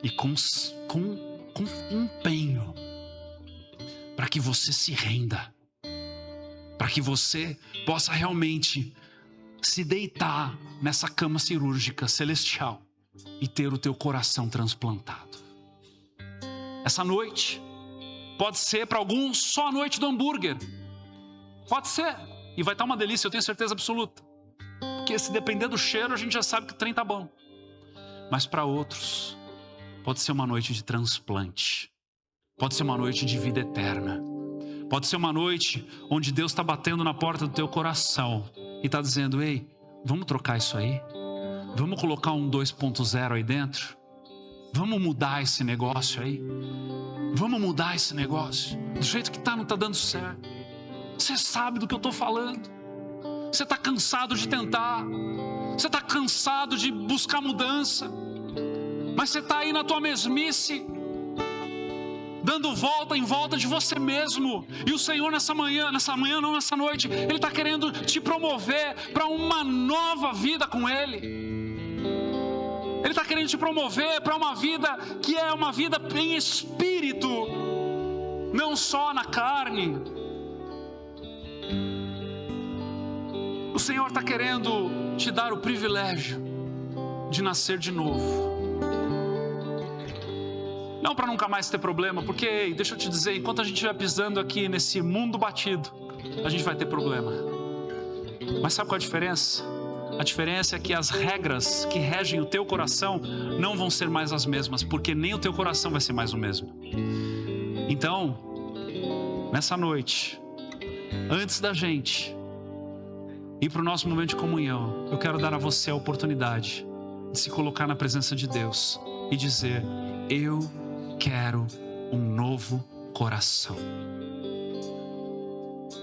e com empenho, para que você se renda, para que você possa realmente se deitar nessa cama cirúrgica celestial e ter o teu coração transplantado. Essa noite pode ser para alguns só a noite do hambúrguer, pode ser, e vai estar uma delícia, eu tenho certeza absoluta, porque se depender do cheiro a gente já sabe que o trem tá bom. Mas para outros pode ser uma noite de transplante, pode ser uma noite de vida eterna, pode ser uma noite onde Deus está batendo na porta do teu coração e está dizendo, ei, vamos trocar isso aí? Vamos colocar um 2.0 aí dentro? Vamos mudar esse negócio aí. Vamos mudar esse negócio. Do jeito que não está dando certo. Você sabe do que eu estou falando. Você está cansado de tentar. Você está cansado de buscar mudança. Mas você está aí na tua mesmice, dando volta em volta de você mesmo. E o Senhor nessa noite, Ele está querendo te promover para uma nova vida com Ele. Ele está querendo te promover para uma vida que é uma vida em espírito, não só na carne. O Senhor está querendo te dar o privilégio de nascer de novo. Não para nunca mais ter problema, porque, deixa eu te dizer, enquanto a gente estiver pisando aqui nesse mundo batido, a gente vai ter problema. Mas sabe qual é a diferença? A diferença é que as regras que regem o teu coração não vão ser mais as mesmas, porque nem o teu coração vai ser mais o mesmo. Então, nessa noite, antes da gente ir para o nosso momento de comunhão, eu quero dar a você a oportunidade de se colocar na presença de Deus e dizer: eu quero um novo coração.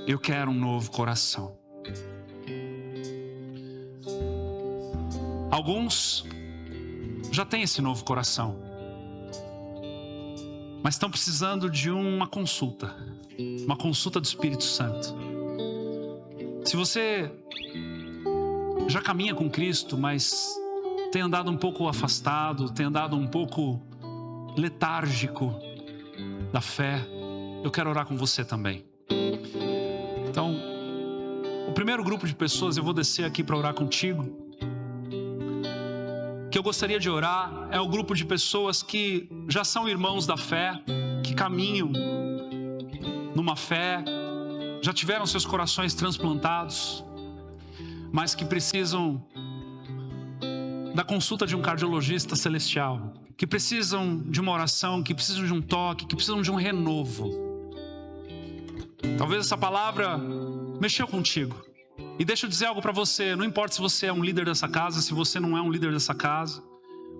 Eu quero um novo coração. Alguns já têm esse novo coração, mas estão precisando de uma consulta do Espírito Santo. Se você já caminha com Cristo, mas tem andado um pouco afastado, tem andado um pouco letárgico da fé, eu quero orar com você também. Então, o primeiro grupo de pessoas, eu vou descer aqui para orar contigo, que eu gostaria de orar, é o grupo de pessoas que já são irmãos da fé, que caminham numa fé, já tiveram seus corações transplantados, mas que precisam da consulta de um cardiologista celestial, que precisam de uma oração, que precisam de um toque, que precisam de um renovo. Talvez essa palavra mexeu contigo. E deixa eu dizer algo para você, não importa se você é um líder dessa casa, se você não é um líder dessa casa.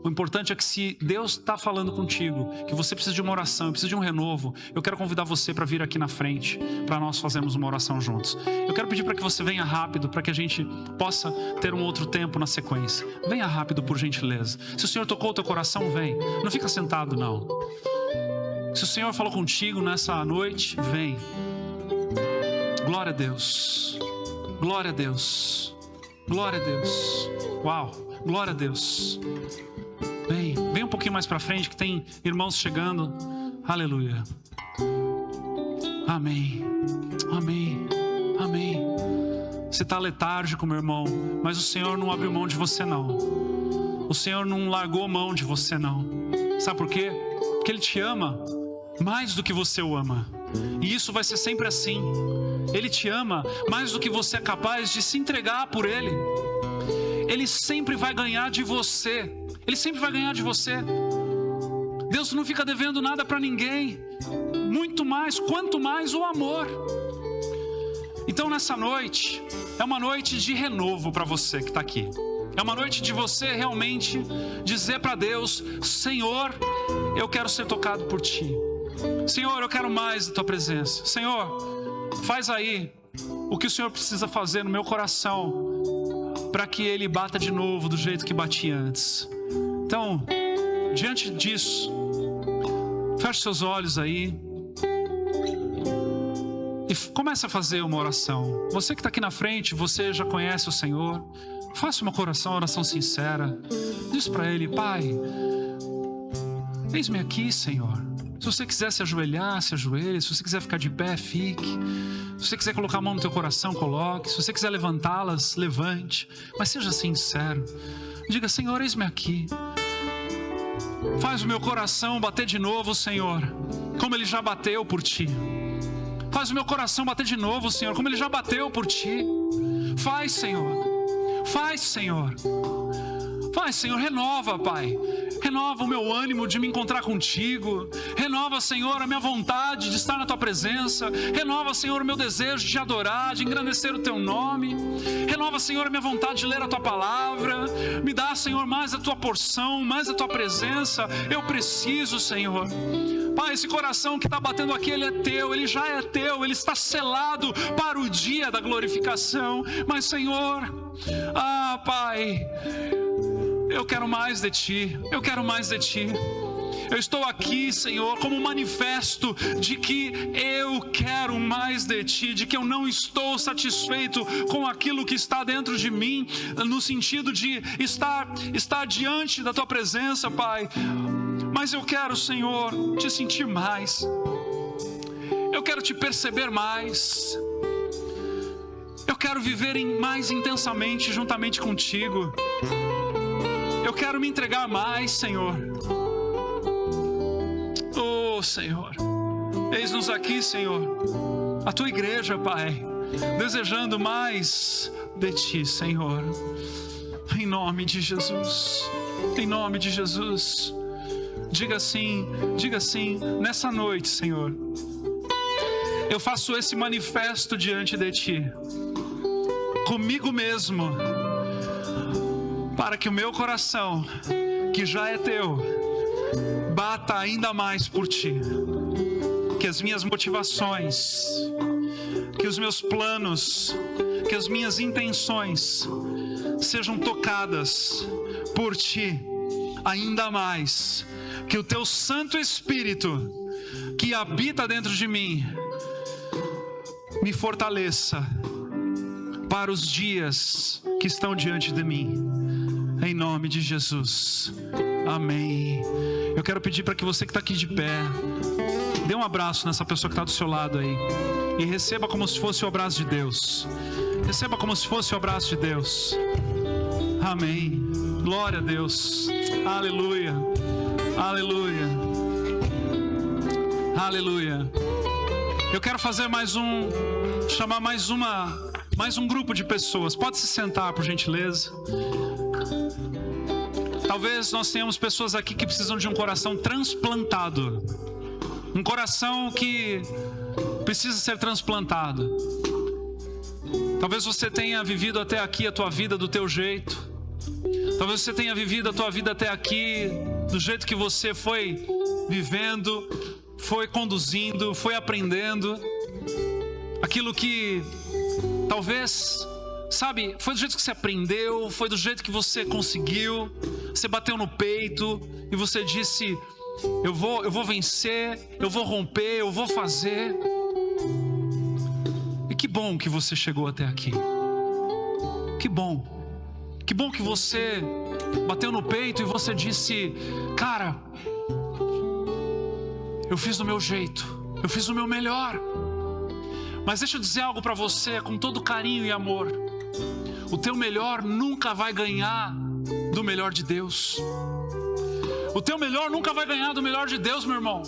O importante é que se Deus está falando contigo, que você precisa de uma oração, precisa de um renovo, eu quero convidar você para vir aqui na frente, para nós fazermos uma oração juntos. Eu quero pedir para que você venha rápido, para que a gente possa ter um outro tempo na sequência. Venha rápido, por gentileza. Se o Senhor tocou o teu coração, vem. Não fica sentado, não. Se o Senhor falou contigo nessa noite, vem. Glória a Deus. Glória a Deus. Glória a Deus. Uau, glória a Deus. Vem um pouquinho mais para frente, que tem irmãos chegando. Aleluia. Amém. Amém. Amém. Você está letárgico, meu irmão, mas o Senhor não abriu mão de você, não. O Senhor não largou mão de você, não. Sabe por quê? Porque Ele te ama mais do que você o ama. E isso vai ser sempre assim. Ele te ama mais do que você é capaz de se entregar por Ele. Ele sempre vai ganhar de você. Ele sempre vai ganhar de você. Deus não fica devendo nada para ninguém. Muito mais, quanto mais o amor. Então nessa noite, é uma noite de renovo para você que está aqui. É uma noite de você realmente dizer para Deus: Senhor, eu quero ser tocado por Ti. Senhor, eu quero mais da Tua presença. Senhor, faz aí o que o Senhor precisa fazer no meu coração, para que ele bata de novo do jeito que batia antes. Então, diante disso, feche seus olhos aí e comece a fazer uma oração. Você que está aqui na frente, você já conhece o Senhor, faça uma oração sincera. Diz para Ele: Pai, eis-me aqui, Senhor. Se você quiser se ajoelhar, se ajoelhe. Se você quiser ficar de pé, fique. Se você quiser colocar a mão no teu coração, coloque. Se você quiser levantá-las, levante. Mas seja sincero. Diga: Senhor, eis-me aqui. Faz o meu coração bater de novo, Senhor, como ele já bateu por Ti. Faz o meu coração bater de novo, Senhor, como ele já bateu por Ti. Faz, Senhor. Faz, Senhor. Pai, Senhor, renova, Pai. Renova o meu ânimo de me encontrar contigo. Renova, Senhor, a minha vontade de estar na tua presença. Renova, Senhor, o meu desejo de te adorar, de engrandecer o teu nome. Renova, Senhor, a minha vontade de ler a tua palavra. Me dá, Senhor, mais a tua porção, mais a tua presença. Eu preciso, Senhor. Pai, esse coração que está batendo aqui, ele é teu, ele já é teu, ele está selado para o dia da glorificação. Mas, Senhor, Pai, eu quero mais de ti, eu quero mais de ti. Eu estou aqui, Senhor, como manifesto de que eu quero mais de ti, de que eu não estou satisfeito com aquilo que está dentro de mim, no sentido de estar diante da tua presença, Pai. Mas eu quero, Senhor, te sentir mais. Eu quero te perceber mais. Eu quero viver mais intensamente juntamente contigo. Eu quero me entregar mais, Senhor. Oh, Senhor, eis-nos aqui, Senhor, a tua igreja, Pai, desejando mais de ti, Senhor. Em nome de Jesus, em nome de Jesus. Diga assim, nessa noite, Senhor, eu faço esse manifesto diante de ti, comigo mesmo, para que o meu coração, que já é teu, bata ainda mais por ti. Que as minhas motivações, que os meus planos, que as minhas intenções sejam tocadas por ti ainda mais. Que o teu Santo Espírito, que habita dentro de mim, me fortaleça para os dias que estão diante de mim. Em nome de Jesus. Amém. Eu quero pedir para que você que está aqui de pé, dê um abraço nessa pessoa que está do seu lado aí. E receba como se fosse o abraço de Deus. Receba como se fosse o abraço de Deus. Amém. Glória a Deus. Aleluia. Aleluia. Aleluia. Eu quero fazer chamar mais um grupo de pessoas. Pode se sentar, por gentileza. Talvez nós tenhamos pessoas aqui que precisam de um coração transplantado. Um coração que precisa ser transplantado. Talvez você tenha vivido até aqui a tua vida do teu jeito. Talvez você tenha vivido a tua vida até aqui do jeito que você foi vivendo, foi conduzindo, foi aprendendo. Aquilo que talvez, sabe, foi do jeito que você aprendeu, foi do jeito que você conseguiu. Você bateu no peito e você disse: eu vou vencer, eu vou romper, eu vou fazer. E que bom que você chegou até aqui. Que bom. Que bom que você bateu no peito e você disse: cara, eu fiz do meu jeito, eu fiz o meu melhor. Mas deixa eu dizer algo para você com todo carinho e amor. O teu melhor nunca vai ganhar do melhor de Deus. O teu melhor nunca vai ganhar do melhor de Deus, meu irmão.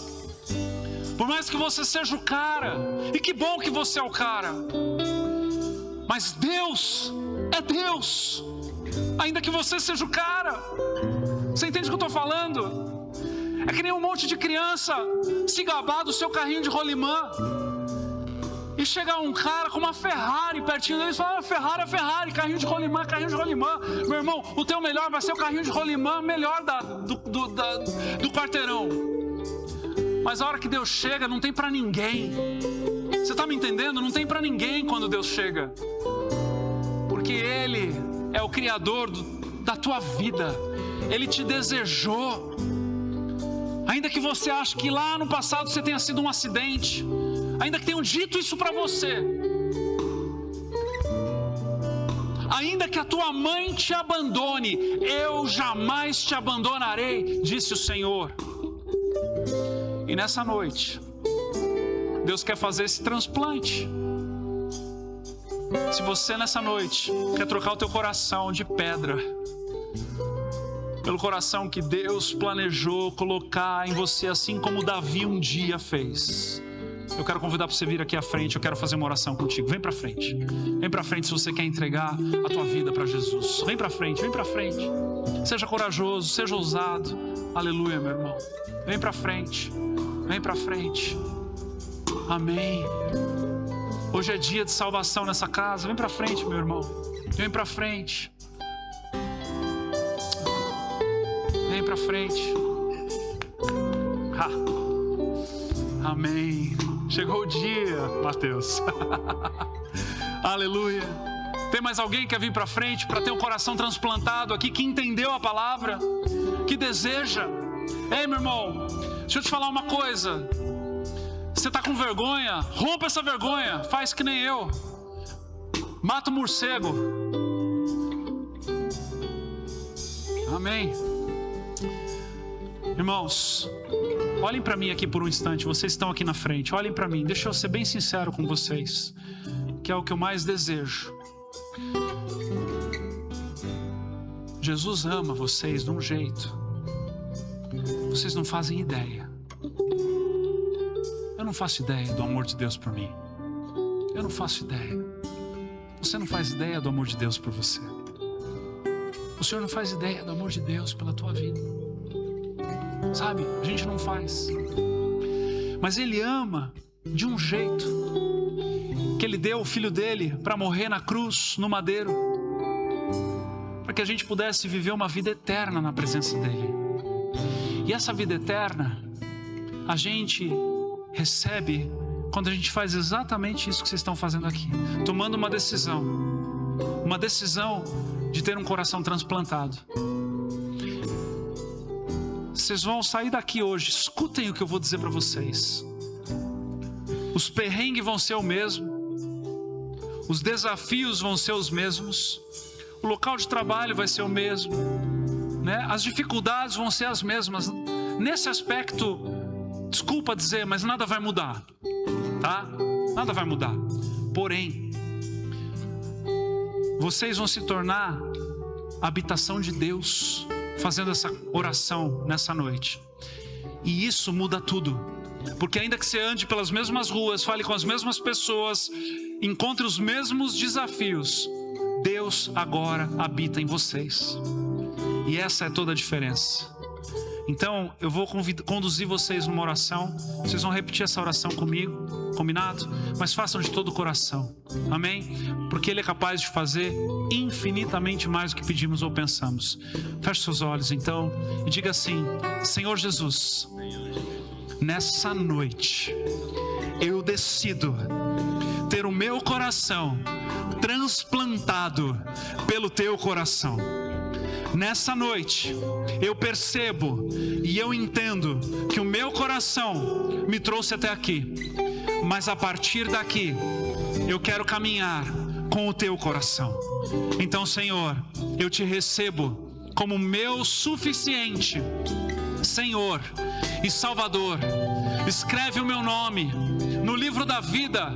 Por mais que você seja o cara, e que bom que você é o cara, mas Deus é Deus, ainda que você seja o cara. Você entende o que eu estou falando? É que nem um monte de criança se gabar do seu carrinho de rolimã e chegar um cara com uma Ferrari pertinho deles e falar: Ferrari, carrinho de rolimã. Meu irmão, o teu melhor vai ser o carrinho de rolimã melhor do quarteirão. Mas a hora que Deus chega, não tem pra ninguém. Você está me entendendo? Não tem pra ninguém quando Deus chega. Porque Ele é o Criador da tua vida. Ele te desejou. Ainda que você ache que lá no passado você tenha sido um acidente, ainda que tenham dito isso para você, ainda que a tua mãe te abandone, eu jamais te abandonarei, disse o Senhor. E nessa noite, Deus quer fazer esse transplante. Se você nessa noite quer trocar o teu coração de pedra pelo coração que Deus planejou colocar em você, assim como Davi um dia fez, eu quero convidar para você vir aqui à frente. Eu quero fazer uma oração contigo. Vem para frente. Vem para frente se você quer entregar a tua vida para Jesus. Vem para frente, vem para frente. Seja corajoso, seja ousado. Aleluia, meu irmão. Vem para frente. Vem para frente. Amém. Hoje é dia de salvação nessa casa. Vem para frente, meu irmão. Vem para frente. Vem para frente. Amém. Chegou o dia, Mateus. Aleluia. Tem mais alguém que quer vir para frente para ter um coração transplantado aqui, que entendeu a palavra, que deseja? Ei, meu irmão, deixa eu te falar uma coisa. Você está com vergonha? Rompa essa vergonha. Faz que nem eu. Mata o morcego. Amém. Irmãos, olhem para mim aqui por um instante. Vocês estão aqui na frente. Olhem para mim. Deixa eu ser bem sincero com vocês, que é o que eu mais desejo. Jesus ama vocês de um jeito. Vocês não fazem ideia. Eu não faço ideia do amor de Deus por mim. Eu não faço ideia. Você não faz ideia do amor de Deus por você. O Senhor não faz ideia do amor de Deus pela tua vida. Sabe? A gente não faz. Mas Ele ama de um jeito que Ele deu o Filho dele para morrer na cruz, no madeiro, para que a gente pudesse viver uma vida eterna na presença dEle. E essa vida eterna a gente recebe quando a gente faz exatamente isso que vocês estão fazendo aqui, tomando uma decisão de ter um coração transplantado. Vocês vão sair daqui hoje, escutem o que eu vou dizer para vocês. Os perrengues vão ser o mesmo, os desafios vão ser os mesmos, o local de trabalho vai ser o mesmo, né? As dificuldades vão ser as mesmas. Nesse aspecto, desculpa dizer, mas nada vai mudar, tá? Nada vai mudar. Porém, vocês vão se tornar a habitação de Deus, fazendo essa oração nessa noite. E isso muda tudo. Porque ainda que você ande pelas mesmas ruas, fale com as mesmas pessoas, encontre os mesmos desafios, Deus agora habita em vocês. E essa é toda a diferença. Então, eu vou conduzir vocês numa oração. Vocês vão repetir essa oração comigo, combinado? Mas façam de todo o coração, amém? Porque Ele é capaz de fazer infinitamente mais do que pedimos ou pensamos. Feche seus olhos, então, e diga assim: Senhor Jesus, nessa noite, eu decido ter o meu coração transplantado pelo Teu coração. Nessa noite, eu percebo e eu entendo que o meu coração me trouxe até aqui, mas a partir daqui, eu quero caminhar com o Teu coração. Então, Senhor, eu Te recebo como meu suficiente Senhor e Salvador. Escreve o meu nome no livro da vida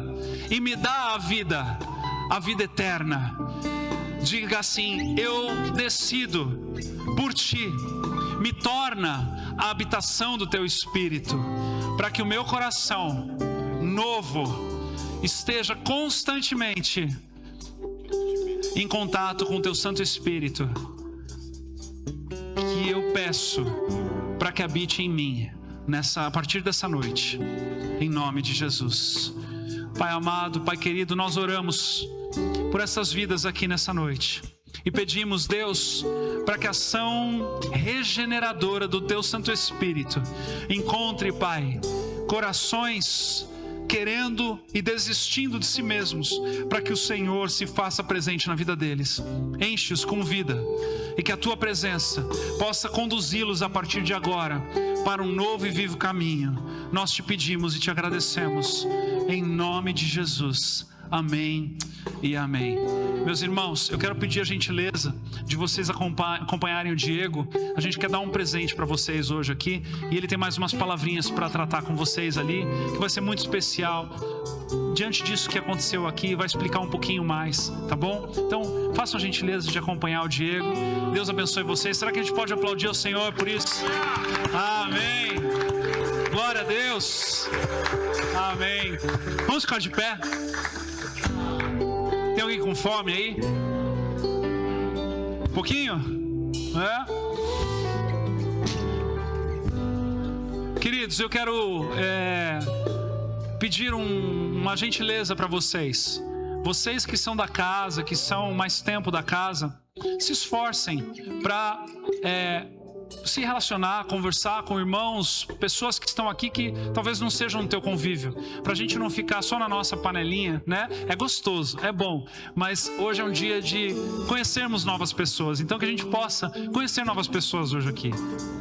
e me dá a vida eterna. Diga assim: eu decido por Ti, me torna a habitação do Teu Espírito, para que o meu coração novo esteja constantemente em contato com o Teu Santo Espírito, que eu peço para que habite em mim a partir dessa noite, em nome de Jesus. Pai amado, Pai querido, nós oramos por essas vidas aqui nessa noite e pedimos, Deus, para que a ação regeneradora do Teu Santo Espírito encontre, Pai, corações querendo e desistindo de si mesmos, para que o Senhor se faça presente na vida deles. Enche-os com vida e que a Tua presença possa conduzi-los a partir de agora para um novo e vivo caminho. Nós Te pedimos e Te agradecemos em nome de Jesus. Amém e amém. Meus irmãos, eu quero pedir a gentileza de vocês acompanharem o Diego. A gente quer dar um presente para vocês hoje aqui, e ele tem mais umas palavrinhas para tratar com vocês ali, que vai ser muito especial. Diante disso que aconteceu aqui, vai explicar um pouquinho mais, tá bom? Então, façam a gentileza de acompanhar o Diego. Deus abençoe vocês. Será que a gente pode aplaudir o Senhor por isso? Amém. Glória a Deus. Amém. Vamos ficar de pé. Tem alguém com fome aí? Um pouquinho? Queridos, eu quero pedir uma gentileza para vocês. Vocês que são da casa, que são mais tempo da casa, se esforcem para se relacionar, conversar com irmãos, pessoas que estão aqui que talvez não sejam no teu convívio, para a gente não ficar só na nossa panelinha, né? É gostoso, é bom, mas hoje é um dia de conhecermos novas pessoas, então que a gente possa conhecer novas pessoas hoje aqui.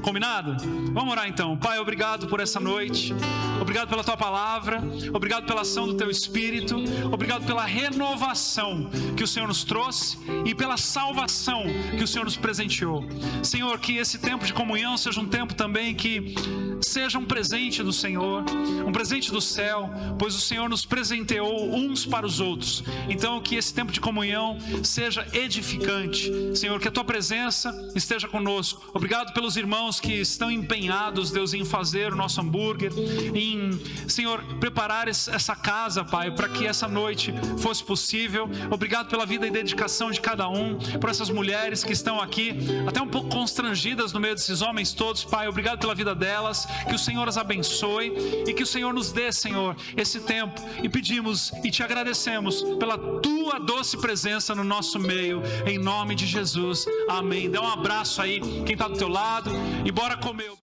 Combinado? Vamos orar então. Pai, obrigado por essa noite, obrigado pela tua palavra, obrigado pela ação do teu Espírito, obrigado pela renovação que o Senhor nos trouxe e pela salvação que o Senhor nos presenteou. Senhor, que esse tempo de comunhão seja um tempo também que seja um presente do Senhor, um presente do céu, pois o Senhor nos presenteou uns para os outros. Então que esse tempo de comunhão seja edificante. Senhor, que a tua presença esteja conosco. Obrigado pelos irmãos que estão empenhados, Deus, em fazer o nosso hambúrguer, em, Senhor, preparar essa casa, Pai, para que essa noite fosse possível. Obrigado pela vida e dedicação de cada um, por essas mulheres que estão aqui, até um pouco constrangidas no meio desses homens todos, Pai. Obrigado pela vida delas, que o Senhor as abençoe e que o Senhor nos dê, Senhor, esse tempo, e pedimos e te agradecemos pela tua doce presença no nosso meio, em nome de Jesus, amém. Dá um abraço aí quem está do teu lado e bora comer.